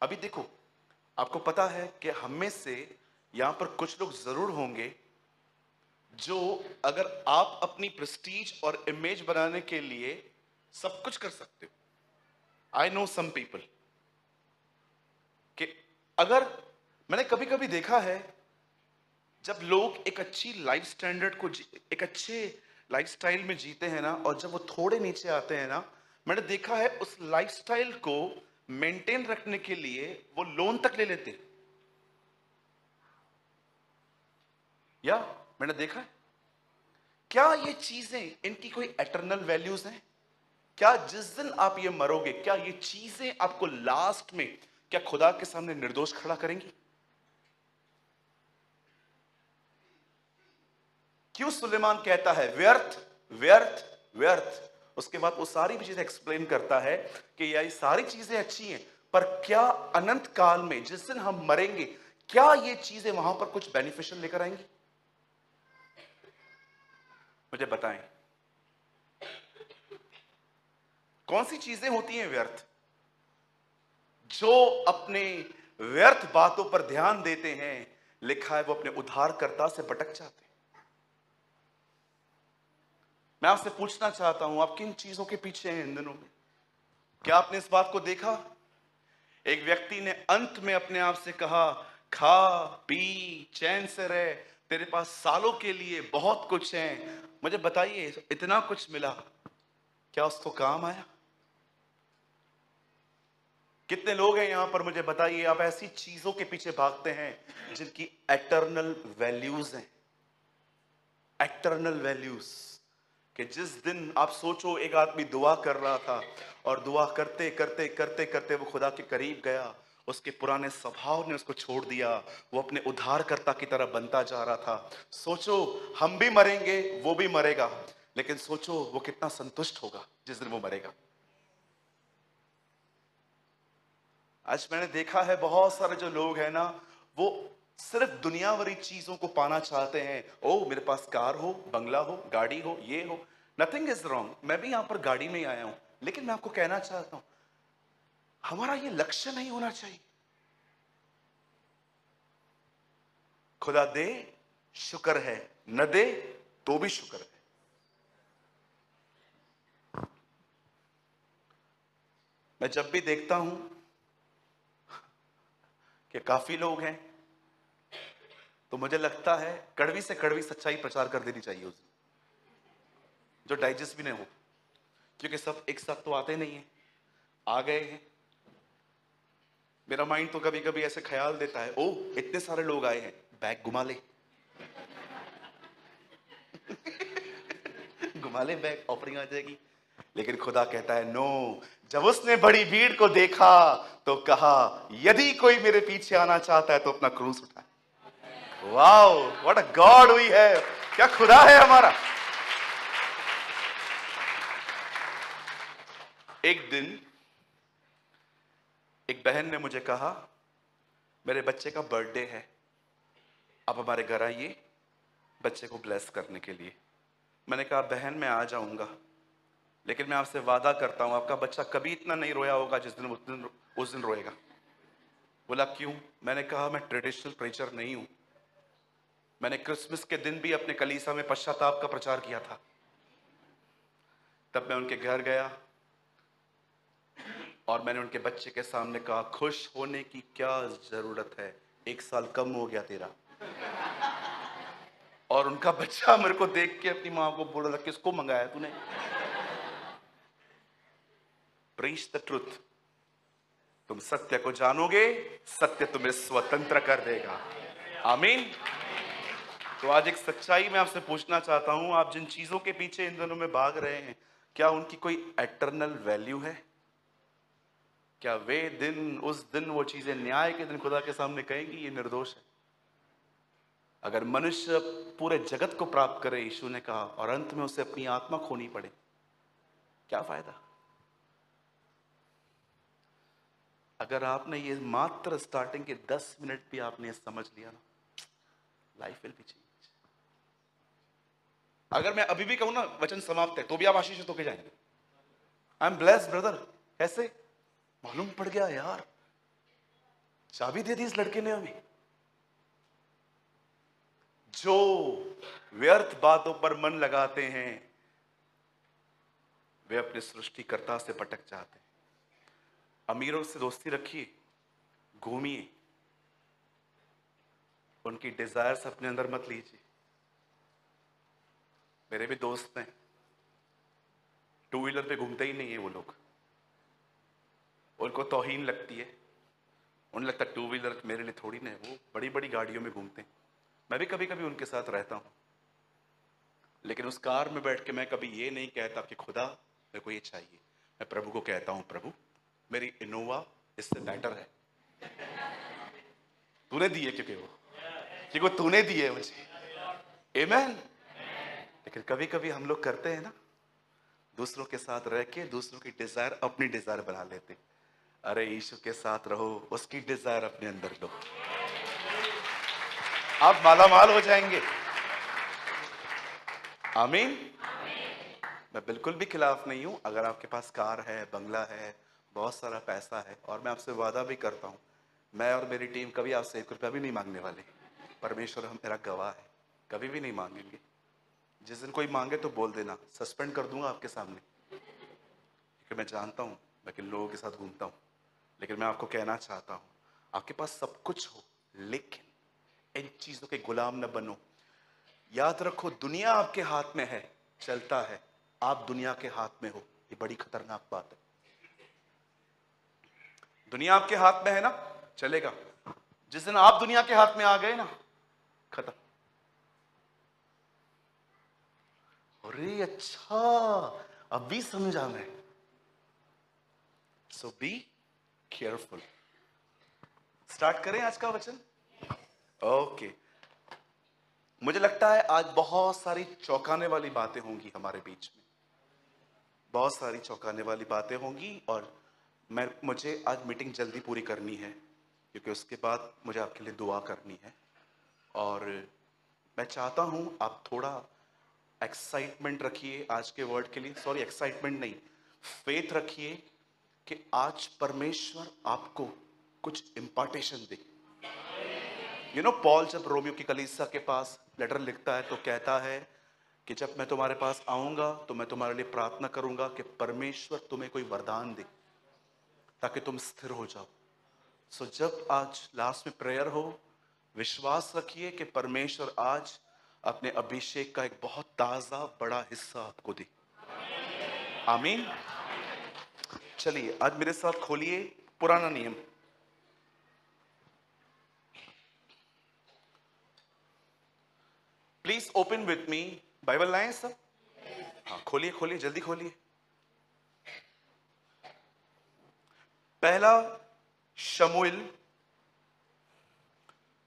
अभी देखो, आपको पता है कि हम में से यहां पर कुछ लोग जरूर होंगे जो, अगर आप अपनी प्रेस्टीज और इमेज बनाने के लिए सब कुछ कर सकते हो। आई नो सम पीपल कि अगर, मैंने कभी कभी देखा है जब लोग एक अच्छी लाइफ स्टैंडर्ड को एक अच्छे लाइफस्टाइल में जीते हैं ना, और जब वो थोड़े नीचे आते हैं ना, मैंने देखा है उस लाइफस्टाइल को मेंटेन रखने के लिए वो लोन तक ले लेते हैं। या मैंने देखा है, क्या ये चीजें, इनकी कोई एटर्नल वैल्यूज हैं? क्या जिस दिन आप ये मरोगे, क्या ये चीजें आपको लास्ट में क्या खुदा के सामने निर्दोष खड़ा करेंगी? क्यों सुलेमान कहता है व्यर्थ व्यर्थ व्यर्थ? उसके बाद वो सारी चीजें एक्सप्लेन करता है कि ये सारी चीजें अच्छी हैं, पर क्या अनंत काल में जिस दिन हम मरेंगे, क्या ये चीजें वहां पर कुछ बेनिफिशियल लेकर आएंगी? मुझे बताएं, कौन सी चीजें होती हैं व्यर्थ? जो अपने व्यर्थ बातों पर ध्यान देते हैं, लिखा है वो अपने उद्धारकर्ता से भटक जाते हैं। मैं आपसे पूछना चाहता हूं, आप किन चीजों के पीछे हैं इन दिनों में? क्या आपने इस बात को देखा? एक व्यक्ति ने अंत में अपने आप से कहा, खा पी चैन से रहे, तेरे पास सालों के लिए बहुत कुछ है। मुझे बताइए, इतना कुछ मिला, क्या उसको काम आया? कितने लोग हैं यहां पर, मुझे बताइए, आप ऐसी चीजों के पीछे भागते हैं जिनकी एटर्नल वैल्यूज हैं? एटर्नल वैल्यूज, कि जिस दिन आप सोचो एक आदमी दुआ कर रहा था और दुआ करते करते करते करते वो खुदा के करीब गया, उसके पुराने स्वभाव ने उसको छोड़ दिया, वो अपने उद्धारकर्ता की तरह बनता जा रहा था। सोचो, हम भी मरेंगे, वो भी मरेगा, लेकिन सोचो वो कितना संतुष्ट होगा जिस दिन वो मरेगा। आज मैंने देखा है बहुत सारे जो लोग हैं ना, वो सिर्फ दुनियावी चीजों को पाना चाहते हैं। ओ मेरे पास कार हो, बंगला हो, गाड़ी हो, ये हो। नथिंग इज रॉन्ग, मैं भी यहां पर गाड़ी में ही आया हूं, लेकिन मैं आपको कहना चाहता हूं, हमारा ये लक्ष्य नहीं होना चाहिए। खुदा दे शुक्र है, न दे तो भी शुक्र है। मैं जब भी देखता हूं कि काफी लोग हैं, तो मुझे लगता है कड़वी से कड़वी सच्चाई प्रचार कर देनी चाहिए उस दिन, जो डाइजेस्ट भी नहीं हो, क्योंकि सब एक साथ तो आते नहीं है। आ गए हैं, मेरा माइंड तो कभी कभी ऐसे ख्याल देता है, ओ इतने सारे लोग आए हैं, बैग घुमा ले घुमा ले बैग, ऑफरिंग आ जाएगी। लेकिन खुदा कहता है नो। जब उसने बड़ी भीड़ को देखा तो कहा, यदि कोई मेरे पीछे आना चाहता है तो अपना क्रूस उठाए। Wow, what a God we have! क्या खुदा है हमारा। एक दिन एक बहन ने मुझे कहा, मेरे बच्चे का बर्थडे है, आप हमारे घर आइए बच्चे को ब्लेस करने के लिए। मैंने कहा बहन मैं आ जाऊंगा, लेकिन मैं आपसे वादा करता हूं आपका बच्चा कभी इतना नहीं रोया होगा जिस दिन उस दिन रोएगा। बोला क्यों? मैंने कहा मैं ट्रेडिशनल प्रीचर नहीं हूं, मैंने क्रिसमस के दिन भी अपने कलीसिया में पश्चाताप का प्रचार किया था। तब मैं उनके घर गया और मैंने उनके बच्चे के सामने कहा, खुश होने की क्या जरूरत है, 1 साल कम हो गया तेरा। और उनका बच्चा मेरे को देख के अपनी मां को बोल रहा, किसको मंगाया तूने? प्रीच द ट्रुथ, तुम सत्य को जानोगे, सत्य तुम्हें स्वतंत्र कर देगा। आमीन। तो आज एक सच्चाई मैं आपसे पूछना चाहता हूं, आप जिन चीजों के पीछे इन दिनों में भाग रहे हैं, क्या उनकी कोई एटर्नल वैल्यू है? क्या वे दिन, उस दिन वो चीजें न्याय के दिन खुदा के सामने कहेंगी ये निर्दोष है? अगर मनुष्य पूरे जगत को प्राप्त करे, यीशु ने कहा, और अंत में उसे अपनी आत्मा खोनी पड़े, क्या फायदा? अगर आपने ये मात्र स्टार्टिंग के 10 मिनट भी आपने समझ लिया ना, लाइफ विल बी चेंज। अगर मैं अभी भी कहूं ना वचन समाप्त है, तो भी आप आशीषित होके जाएंगे। I am blessed brother. कैसे? मालूम पड़ गया यार, चाबी दे दी इस लड़के ने हमें। जो व्यर्थ बातों पर मन लगाते हैं वे अपने सृष्टिकर्ता से भटक जाते हैं। अमीरों से दोस्ती रखिए, घूमिए, उनकी डिजायर्स अपने अंदर मत लीजिए। मेरे भी दोस्त हैं, टू व्हीलर पे घूमते ही नहीं है वो लोग, उनको तौहीन लगती है, उन्हें लगता है टू व्हीलर मेरे लिए थोड़ी ना है, वो बड़ी बड़ी गाड़ियों में घूमते हैं। मैं भी कभी कभी उनके साथ रहता हूं, लेकिन उस कार में बैठ के मैं कभी ये नहीं कहता कि खुदा मेरे को ये चाहिए। मैं प्रभु को कहता हूं, प्रभु मेरी इनोवा इससे बेटर है, तूने दी है, क्योंकि वो तूने दी है मुझे। आमीन। लेकिन कभी कभी हम लोग करते हैं ना, दूसरों के साथ रह के दूसरों की डिजायर अपनी डिजायर बना लेते। अरे यीशु के साथ रहो, उसकी डिजायर अपने अंदर लो, आप माला माल हो जाएंगे। आमीन। मैं बिल्कुल भी खिलाफ नहीं हूं अगर आपके पास कार है, बंगला है, बहुत सारा पैसा है, और मैं आपसे वादा भी करता हूं, मैं और मेरी टीम कभी आपसे 1 रुपया भी नहीं मांगने वाले। परमेश्वर हम मेरा गवाह है, कभी भी नहीं मांगेंगे। जिस दिन कोई मांगे तो बोल देना, सस्पेंड कर दूंगा आपके सामने, क्योंकि मैं जानता हूं मैं किन लोगों के साथ घूमता हूं। लेकिन मैं आपको कहना चाहता हूं, आपके पास सब कुछ हो, लेकिन इन चीजों के गुलाम न बनो। याद रखो, दुनिया आपके हाथ में है, चलता है, आप दुनिया के हाथ में हो, ये बड़ी खतरनाक बात है। दुनिया आपके हाथ में है ना, चलेगा, जिस दिन आप दुनिया के हाथ में आ गए ना, खत्म। अरे अच्छा, अब भी समझा मैं। सो बी केयरफुल। स्टार्ट करें आज का वचन। ओके। मुझे लगता है आज बहुत सारी चौंकाने वाली बातें होंगी हमारे बीच में, बहुत सारी चौंकाने वाली बातें होंगी, और मुझे आज मीटिंग जल्दी पूरी करनी है, क्योंकि उसके बाद मुझे आपके लिए दुआ करनी है। और मैं चाहता हूं आप थोड़ा एक्साइटमेंट रखिए आज के वर्ड के लिए। सॉरी, एक्साइटमेंट नहीं, फेथ रखिए कि आज परमेश्वर आपको कुछ इंपार्टेशन दे। पॉल जब रोमियो की कलीसिया के पास लेटर लिखता है तो कहता है कि जब मैं तुम्हारे पास आऊंगा तो मैं तुम्हारे लिए प्रार्थना करूंगा कि परमेश्वर तुम्हें कोई वरदान दे ताकि तुम स्थिर हो जाओ। सो जब आज लास्ट में प्रेयर हो, विश्वास रखिए कि परमेश्वर आज अपने अभिषेक का एक बहुत ताजा बड़ा हिस्सा आपको दे। आमीन। चलिए आज मेरे साथ खोलिए पुराना नियम। Please open with me. Bible लाए सब? हाँ, खोलिए खोलिए, जल्दी खोलिए। पहला शमूएल,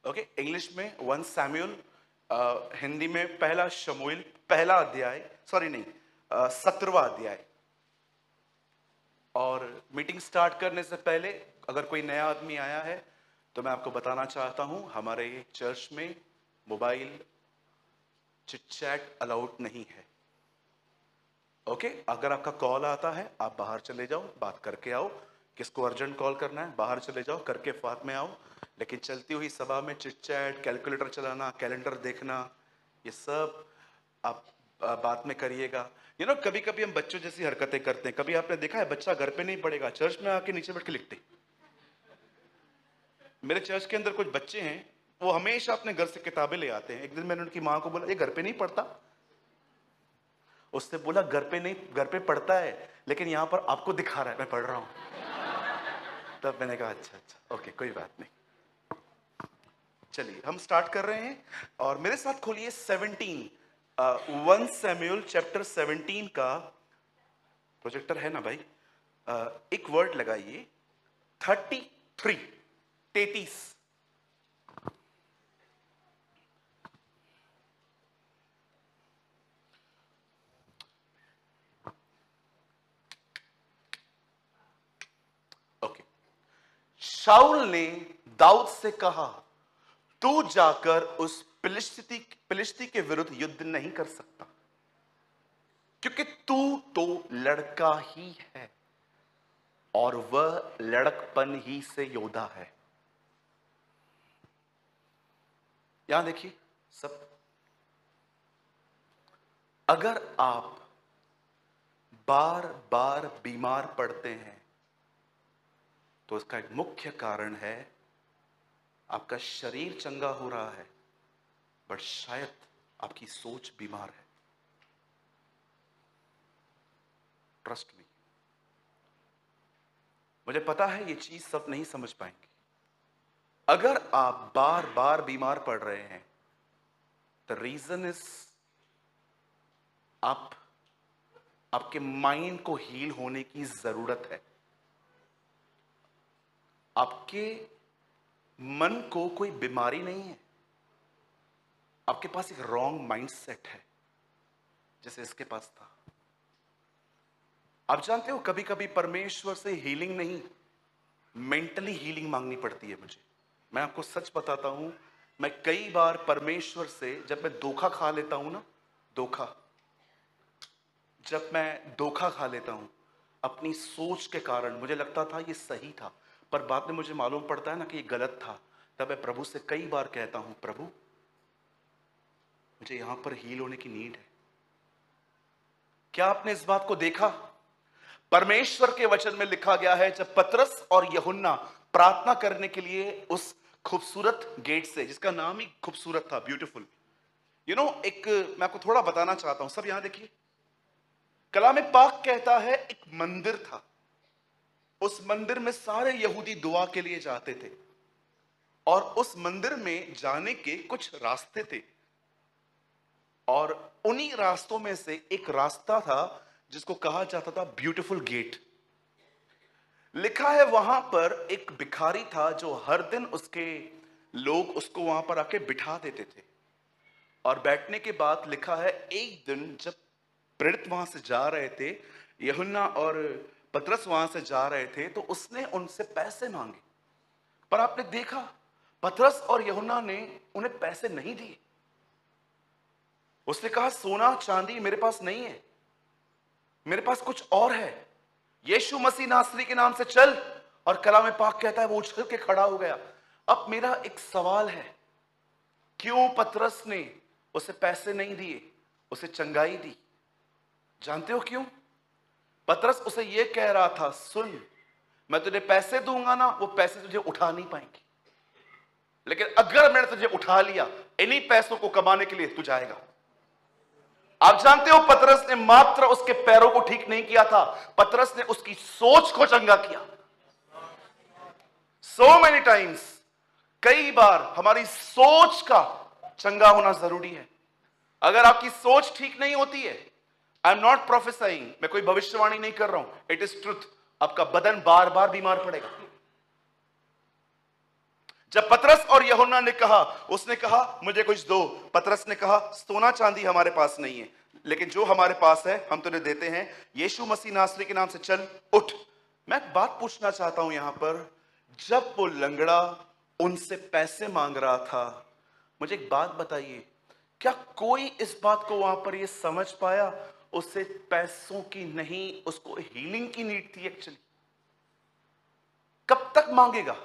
ओके, इंग्लिश में 1 सैमुएल, हिंदी में पहला शमूएल, पहला अध्याय, सॉरी नहीं, 17वां अध्याय। और मीटिंग स्टार्ट करने से पहले अगर कोई नया आदमी आया है तो मैं आपको बताना चाहता हूं, हमारे चर्च में मोबाइल चिट चैट अलाउड नहीं है। ओके, अगर आपका कॉल आता है आप बाहर चले जाओ, बात करके आओ। किसको अर्जेंट कॉल करना है बाहर चले जाओ, करके बाद में आओ। लेकिन चलती हुई सभा में चिट चैट, कैलकुलेटर चलाना, कैलेंडर देखना, ये सब आप बात में करिएगा। कभी कभी हम बच्चों जैसी हरकतें करते हैं। कभी आपने देखा है बच्चा घर पे नहीं पढ़ेगा, चर्च में आके नीचे बैठ के लिखते। मेरे चर्च के अंदर कुछ बच्चे हैं, वो हमेशा अपने घर से किताबें ले आते हैं। एक दिन मैंने उनकी माँ को बोला, ये घर पे नहीं पढ़ता? उसने बोला घर पे नहीं, घर पे पढ़ता है, लेकिन यहां पर आपको दिखा रहा है मैं पढ़ रहा हूं। तब मैंने कहा अच्छा अच्छा, ओके, कोई बात नहीं। चलिए हम स्टार्ट कर रहे हैं, और मेरे साथ खोलिए 1 सैमुएल चैप्टर 17 का। प्रोजेक्टर है ना भाई? एक वर्ड लगाइए, 33, 33। ओके। शाऊल ने दाऊद से कहा, तू जाकर उस फिलिस्ती के विरुद्ध युद्ध नहीं कर सकता, क्योंकि तू तो लड़का ही है और वह लड़कपन ही से योद्धा है। यहां देखिए सब, अगर आप बार बार बीमार पड़ते हैं तो इसका एक मुख्य कारण है आपका शरीर चंगा हो रहा है, बट शायद आपकी सोच बीमार है। ट्रस्ट मी, मुझे पता है ये चीज सब नहीं समझ पाएंगे। अगर आप बार बार बीमार पड़ रहे हैं, द रीजन इज आपके माइंड को हील होने की जरूरत है। आपके मन को कोई बीमारी नहीं है, आपके पास एक रॉन्ग माइंडसेट है जैसे इसके पास था। आप जानते हो कभी कभी परमेश्वर से हीलिंग नहीं, मेंटली हीलिंग मांगनी पड़ती है मुझे। मैं आपको सच बताता हूं, मैं कई बार परमेश्वर से जब मैं धोखा खा लेता हूं ना, जब मैं धोखा खा लेता हूं अपनी सोच के कारण, मुझे लगता था ये सही था पर बाद में मुझे मालूम पड़ता है ना कि ये गलत था, तब मैं प्रभु से कई बार कहता हूं, प्रभु मुझे यहां पर हील होने की नीड है। क्या आपने इस बात को देखा? परमेश्वर के वचन में लिखा गया है जब पतरस और यूहन्ना प्रार्थना करने के लिए उस खूबसूरत गेट से, जिसका नाम ही खूबसूरत था, ब्यूटीफुल, एक मैं आपको थोड़ा बताना चाहता हूं। सब यहां देखिए, कलाम पाक कहता है एक मंदिर था, उस मंदिर में सारे यहूदी दुआ के लिए जाते थे और उस मंदिर में जाने के कुछ रास्ते थे और उन्हीं रास्तों में से एक रास्ता था जिसको कहा जाता था ब्यूटीफुल गेट। लिखा है वहां पर एक भिखारी था जो हर दिन उसके लोग उसको वहां पर आके बिठा देते थे और बैठने के बाद लिखा है एक दिन जब प्रेरित वहां से जा रहे थे, यूहन्ना और पतरस वहां से जा रहे थे, तो उसने उनसे पैसे मांगे। पर आपने देखा पतरस और यूहन्ना ने उन्हें पैसे नहीं दिए। उसने कहा सोना चांदी मेरे पास नहीं है, मेरे पास कुछ और है, यीशु मसीह नासरी के नाम से चल। और कलाम पाक कहता है वो उछल के खड़ा हो गया। अब मेरा एक सवाल है, क्यों पतरस ने उसे पैसे नहीं दिए, उसे चंगाई दी? जानते हो क्यों? पतरस उसे यह कह रहा था, सुन मैं तुझे पैसे दूंगा ना, वो पैसे तुझे उठा नहीं पाएंगे, लेकिन अगर मैंने तुझे उठा लिया, इन्हीं पैसों को कमाने के लिए तू जाएगा। आप जानते हो पतरस ने मात्र उसके पैरों को ठीक नहीं किया था, पतरस ने उसकी सोच को चंगा किया। सो मेनी टाइम्स, कई बार हमारी सोच का चंगा होना जरूरी है। अगर आपकी सोच ठीक नहीं होती है, आई एम नॉट प्रोफेसाइंग, मैं कोई भविष्यवाणी नहीं कर रहा हूं, इट इज ट्रुथ, आपका बदन बार बार बीमार पड़ेगा। जब पतरस और यूहन्ना ने कहा, उसने कहा मुझे कुछ दो, पतरस ने कहा सोना चांदी हमारे पास नहीं है, लेकिन जो हमारे पास है हम तुझे देते हैं, यीशु मसीह नासरी के नाम से चल उठ। मैं एक बात पूछना चाहता हूं यहां पर, जब वो लंगड़ा उनसे पैसे मांग रहा था, मुझे एक बात बताइए, क्या कोई इस बात को वहां पर यह समझ पाया उसे पैसों की नहीं, उसको हीलिंग की नीड थी एक्चुअली? कब तक मांगेगा,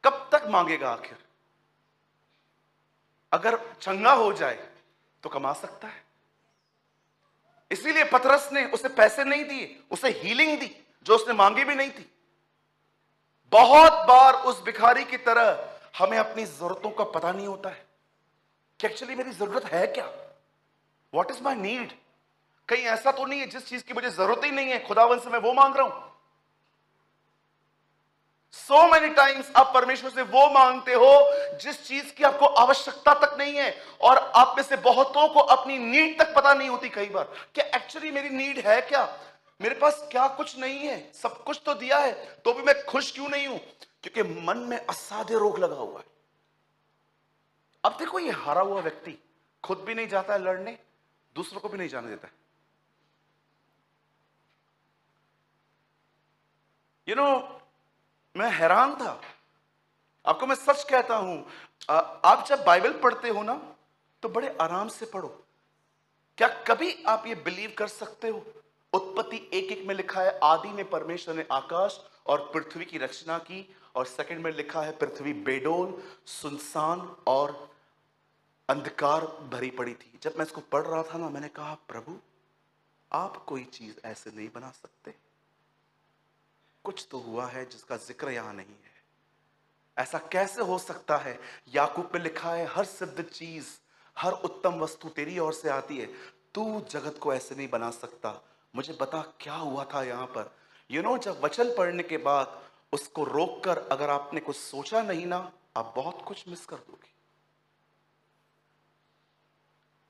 कब तक मांगेगा आखिर? अगर चंगा हो जाए तो कमा सकता है। इसीलिए पतरस ने उसे पैसे नहीं दिए, उसे हीलिंग दी जो उसने मांगी भी नहीं थी। बहुत बार उस भिखारी की तरह हमें अपनी जरूरतों का पता नहीं होता है कि एक्चुअली मेरी जरूरत है क्या, व्हाट इज माई नीड। कहीं ऐसा तो नहीं है जिस चीज की मुझे जरूरत ही नहीं है खुदावन से मैं वो मांग रहा हूं। So many times आप परमेश्वर से वो मांगते हो जिस चीज की आपको आवश्यकता तक नहीं है, और आप में से बहुतों को अपनी नीड तक पता नहीं होती कई बार, क्या एक्चुअली मेरी नीड है क्या, मेरे पास क्या कुछ नहीं है, सब कुछ तो दिया है तो भी मैं खुश क्यों नहीं हूं? क्योंकि मन में असाध्य रोग लगा हुआ है। अब देखो ये हारा हुआ व्यक्ति खुद भी नहीं जाता है लड़ने, दूसरों को भी नहीं जाने देता है। मैं हैरान था, आपको मैं सच कहता हूं, आप जब बाइबल पढ़ते हो ना तो बड़े आराम से पढ़ो। क्या कभी आप ये बिलीव कर सकते हो, उत्पत्ति 1:1 में लिखा है आदि में परमेश्वर ने आकाश और पृथ्वी की रचना की। और सेकंड में लिखा है पृथ्वी बेडोल, सुनसान और अंधकार भरी पड़ी थी। जब मैं इसको पढ़ रहा था ना, मैंने कहा प्रभु आप कोई चीज ऐसे नहीं बना सकते। कुछ तो हुआ है जिसका जिक्र यहां नहीं है। ऐसा कैसे हो सकता है? याकूब में लिखा है हर सिद्ध चीज, हर उत्तम वस्तु तेरी ओर से आती है, तू जगत को ऐसे नहीं बना सकता। मुझे बता क्या हुआ था यहां पर। जब वचन पढ़ने के बाद उसको रोककर अगर आपने कुछ सोचा नहीं ना, आप बहुत कुछ मिस कर दोगे।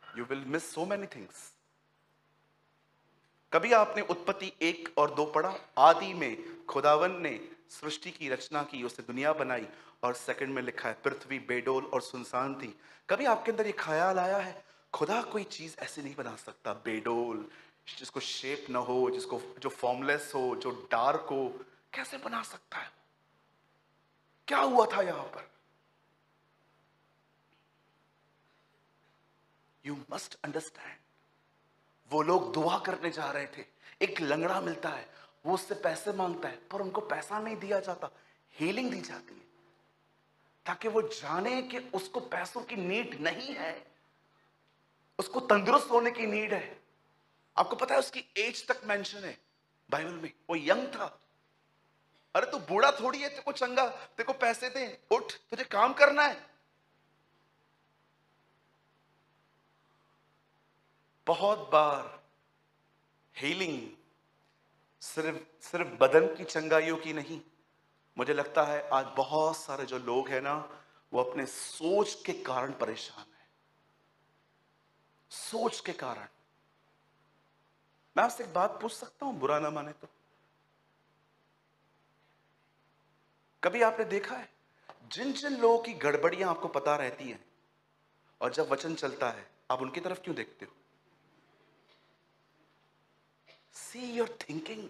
You will miss so many things. कभी आपने उत्पत्ति 1 और 2 पढ़ा? आदि में खुदावन ने सृष्टि की रचना की, उसने दुनिया बनाई। और सेकंड में लिखा है पृथ्वी बेडोल और सुनसान थी। कभी आपके अंदर ये ख्याल आया है खुदा कोई चीज ऐसे नहीं बना सकता बेडोल, जिसको शेप ना हो, जिसको जो फॉर्मलेस हो, जो डार्क हो, कैसे बना सकता है? क्या हुआ था यहां पर? You must understand. वो लोग दुआ करने जा रहे थे, एक लंगड़ा मिलता है, वो उससे पैसे मांगता है, पर उनको पैसा नहीं दिया जाता, हीलिंग दी जाती है, ताकि वो जाने कि उसको पैसों की नीड नहीं है, उसको तंदुरुस्त होने की नीड है। आपको पता है उसकी एज तक मेंशन है बाइबल में, वो यंग था। अरे तू बूढ़ा थोड़ी है, तेरे को चंगा, तेरे को पैसे दे, उठ, तुझे काम करना है। बहुत बार हीलिंग सिर्फ सिर्फ बदन की चंगाइयों की नहीं। मुझे लगता है आज बहुत सारे जो लोग हैं ना, वो अपने सोच के कारण परेशान है। सोच के कारण। मैं आपसे एक बात पूछ सकता हूं, बुरा ना माने तो? कभी आपने देखा है जिन जिन लोगों की गड़बड़ियां आपको पता रहती हैं, और जब वचन चलता है आप उनकी तरफ क्यों देखते हो? See your thinking.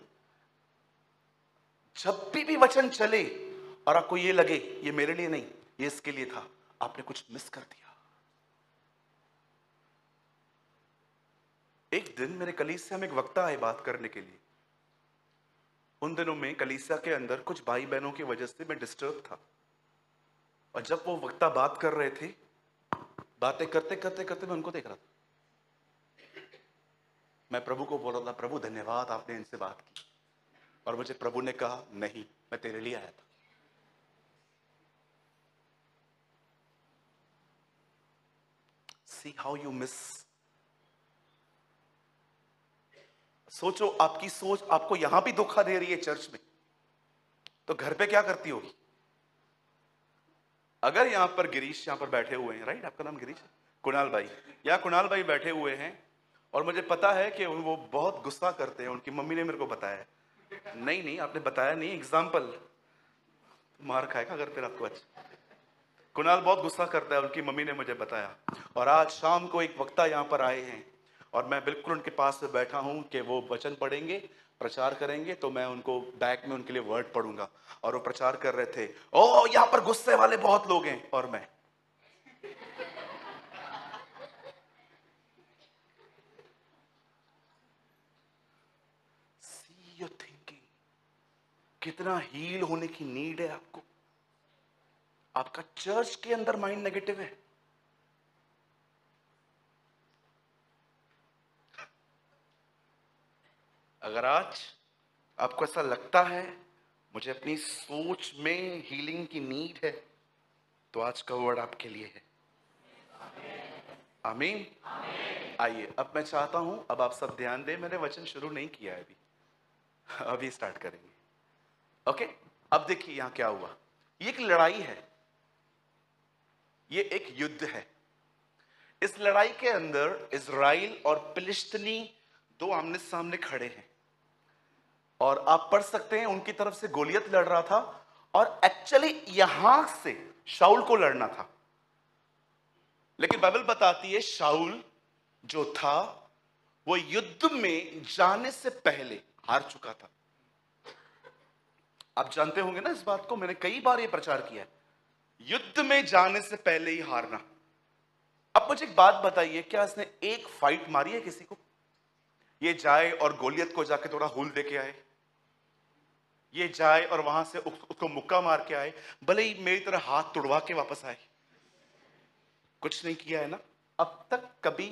जब भी वचन चले और आपको ये लगे ये मेरे लिए नहीं, ये इसके लिए था, आपने कुछ मिस कर दिया। एक दिन मेरे कलीसिया में एक वक्ता आए बात करने के लिए। उन दिनों में कलीसिया के अंदर कुछ भाई बहनों की वजह से मैं डिस्टर्ब था, और जब वो वक्ता बात कर रहे थे, बातें करते करते करते मैं उनको देख रहा था। मैं प्रभु को बोल रहा था, प्रभु धन्यवाद आपने इनसे बात की। और मुझे प्रभु ने कहा नहीं, मैं तेरे लिए आया था। See how you miss. सोचो आपकी सोच आपको यहां भी धोखा दे रही है चर्च में, तो घर पे क्या करती होगी? अगर यहां पर गिरीश यहां पर बैठे हुए हैं, राइट, आपका नाम गिरीश है, कुणाल भाई, या कुणाल भाई बैठे हुए हैं, और मुझे पता है कि वो बहुत गुस्सा करते हैं, उनकी मम्मी ने मेरे को बताया। नहीं नहीं, आपने बताया नहीं, एग्जाम्पल। मार खाएगा अगर फिर आपको। अच्छा, कुणाल बहुत गुस्सा करता है, उनकी मम्मी ने मुझे बताया। और आज शाम को एक वक्ता यहाँ पर आए हैं, और मैं बिल्कुल उनके पास में बैठा हूँ कि वो वचन पढ़ेंगे, प्रचार करेंगे, तो मैं उनको बैक में उनके लिए वर्ड पढ़ूंगा। और वो प्रचार कर रहे थे, ओ यहाँ पर गुस्से वाले बहुत लोग हैं, और मैं सी योर थिंकिंग। कितना हील होने की नीड है आपको। आपका चर्च के अंदर माइंड नेगेटिव है। अगर आज आपको ऐसा लगता है मुझे अपनी सोच में हीलिंग की नीड है, तो आज का वर्ड आपके लिए है। आमीन। आइए, अब मैं चाहता हूं, अब आप सब ध्यान दें, मैंने वचन शुरू नहीं किया है अभी, अभी स्टार्ट करेंगे। ओके, अब देखिए यहां क्या हुआ। ये एक लड़ाई है, ये एक युद्ध है। इस लड़ाई के अंदर इजराइल और फिलिस्तीनी दो आमने सामने खड़े हैं, और आप पढ़ सकते हैं उनकी तरफ से गोलियत लड़ रहा था, और एक्चुअली यहां से शाऊल को लड़ना था। लेकिन बाइबल बताती है शाऊल जो था वो युद्ध में जाने से पहले हार चुका था। आप जानते होंगे ना इस बात को, मैंने कई बार ये प्रचार किया है, युद्ध में जाने से पहले ही हारना। अब मुझे एक बात बताइए, क्या इसने एक फाइट मारी है किसी को? ये जाए और गोलियत को जाके थोड़ा हुल दे के आए? ये जाए और वहां से उसको मुक्का मार के आए, भले ही मेरी तरह हाथ तुड़वा के वापस आए, कुछ नहीं किया है ना अब तक, कभी